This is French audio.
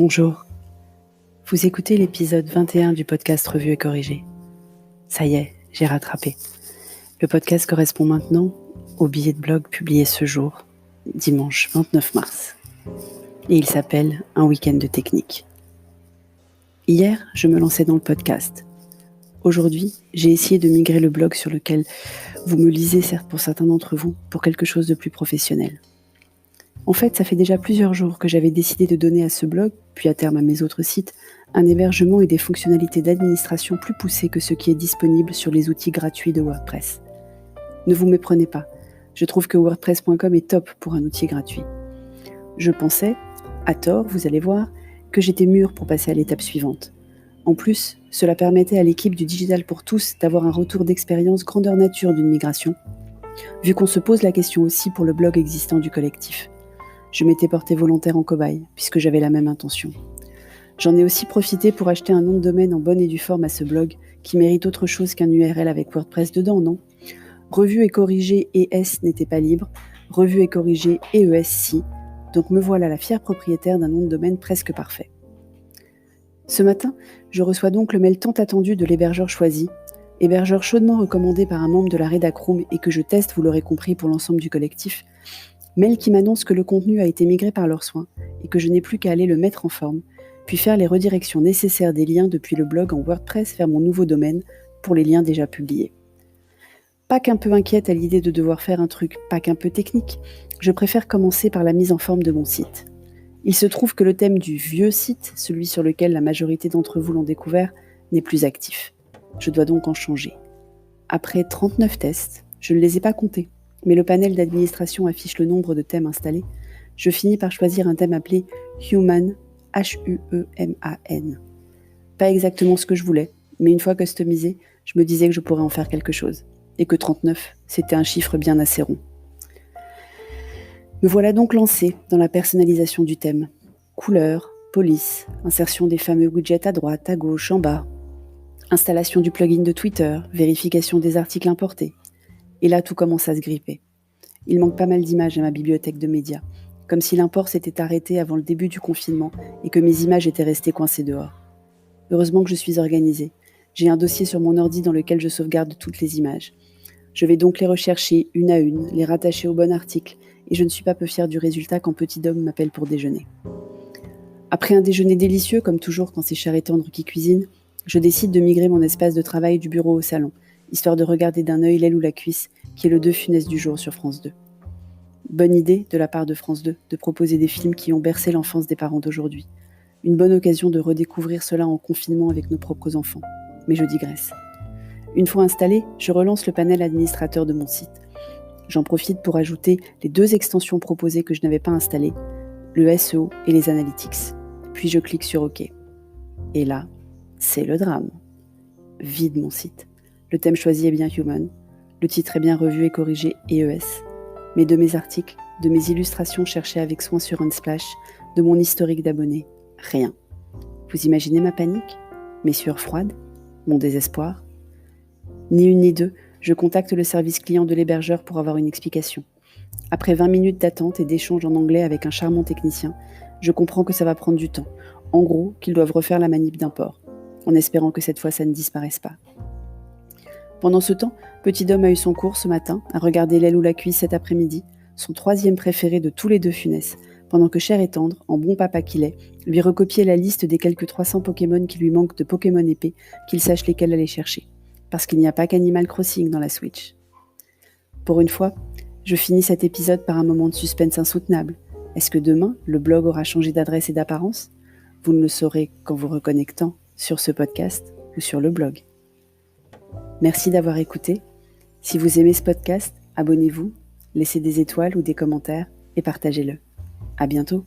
Bonjour, vous écoutez l'épisode 21 du podcast Revu et Corrigé. Ça y est, j'ai rattrapé. Le podcast correspond maintenant au billet de blog publié ce jour, dimanche 29 mars. Et il s'appelle « Un week-end de technique ». Hier, je me lançais dans le podcast. Aujourd'hui, j'ai essayé de migrer le blog sur lequel vous me lisez, certes pour certains d'entre vous, pour quelque chose de plus professionnel. En fait, ça fait déjà plusieurs jours que j'avais décidé de donner à ce blog, puis à terme à mes autres sites, un hébergement et des fonctionnalités d'administration plus poussées que ce qui est disponible sur les outils gratuits de WordPress. Ne vous méprenez pas, je trouve que WordPress.com est top pour un outil gratuit. Je pensais, à tort, vous allez voir, que j'étais mûre pour passer à l'étape suivante. En plus, cela permettait à l'équipe du Digital pour tous d'avoir un retour d'expérience grandeur nature d'une migration, vu qu'on se pose la question aussi pour le blog existant du collectif. Je m'étais portée volontaire en cobaye, puisque j'avais la même intention. J'en ai aussi profité pour acheter un nom de domaine en bonne et due forme à ce blog, qui mérite autre chose qu'un URL avec WordPress dedans, non ? Revu et corrigé ES n'était pas libre, revu et corrigé ES si, donc me voilà la fière propriétaire d'un nom de domaine presque parfait. Ce matin, je reçois donc le mail tant attendu de l'hébergeur choisi, hébergeur chaudement recommandé par un membre de la Redacroom et que je teste, vous l'aurez compris, pour l'ensemble du collectif, mail qui m'annonce que le contenu a été migré par leurs soins et que je n'ai plus qu'à aller le mettre en forme, puis faire les redirections nécessaires des liens depuis le blog en WordPress vers mon nouveau domaine pour les liens déjà publiés. Pas qu'un peu inquiète à l'idée de devoir faire un truc pas qu'un peu technique, je préfère commencer par la mise en forme de mon site. Il se trouve que le thème du vieux site, celui sur lequel la majorité d'entre vous l'ont découvert, n'est plus actif. Je dois donc en changer. Après 39 tests, je ne les ai pas comptés, mais le panel d'administration affiche le nombre de thèmes installés, je finis par choisir un thème appelé Human, H-U-E-M-A-N. Pas exactement ce que je voulais, mais une fois customisé, je me disais que je pourrais en faire quelque chose, et que 39, c'était un chiffre bien assez rond. Me voilà donc lancée dans la personnalisation du thème. Couleurs, police, insertion des fameux widgets à droite, à gauche, en bas, installation du plugin de Twitter, vérification des articles importés. Et là, tout commence à se gripper. Il manque pas mal d'images à ma bibliothèque de médias, comme si l'import s'était arrêté avant le début du confinement et que mes images étaient restées coincées dehors. Heureusement que je suis organisée. J'ai un dossier sur mon ordi dans lequel je sauvegarde toutes les images. Je vais donc les rechercher une à une, les rattacher au bon article, et je ne suis pas peu fière du résultat quand Petit Dom m'appelle pour déjeuner. Après un déjeuner délicieux, comme toujours quand c'est Cher et Tendre qui cuisine, je décide de migrer mon espace de travail du bureau au salon, histoire de regarder d'un œil l'aile ou la cuisse, qui est le 2 funeste du jour sur France 2. Bonne idée de la part de France 2 de proposer des films qui ont bercé l'enfance des parents d'aujourd'hui. Une bonne occasion de redécouvrir cela en confinement avec nos propres enfants. Mais je digresse. Une fois installé, je relance le panel administrateur de mon site. J'en profite pour ajouter les 2 extensions proposées que je n'avais pas installées, le SEO et les Analytics. Puis je clique sur OK. Et là, c'est le drame. Vide mon site. Le thème choisi est bien Human. Le titre est bien revu et corrigé ES. Mais de mes articles, de mes illustrations cherchées avec soin sur Unsplash, de mon historique d'abonnés, rien. Vous imaginez ma panique ? Mes sueurs froides ? Mon désespoir ? Ni une ni deux, je contacte le service client de l'hébergeur pour avoir une explication. Après 20 minutes d'attente et d'échange en anglais avec un charmant technicien, je comprends que ça va prendre du temps. En gros, qu'ils doivent refaire la manip d'import, en espérant que cette fois ça ne disparaisse pas. Pendant ce temps, Petit Dom a eu son cours ce matin, à regarder l'aile ou la cuisse cet après-midi, son 3e préféré de tous les 2 funestes, pendant que Cher et Tendre, en bon papa qu'il est, lui recopiait la liste des quelques 300 Pokémon qui lui manquent de Pokémon épée, qu'il sache lesquels aller chercher. Parce qu'il n'y a pas qu'Animal Crossing dans la Switch. Pour une fois, je finis cet épisode par un moment de suspense insoutenable. Est-ce que demain, le blog aura changé d'adresse et d'apparence ? Vous ne le saurez qu'en vous reconnectant sur ce podcast ou sur le blog. Merci d'avoir écouté. Si vous aimez ce podcast, abonnez-vous, laissez des étoiles ou des commentaires et partagez-le. À bientôt.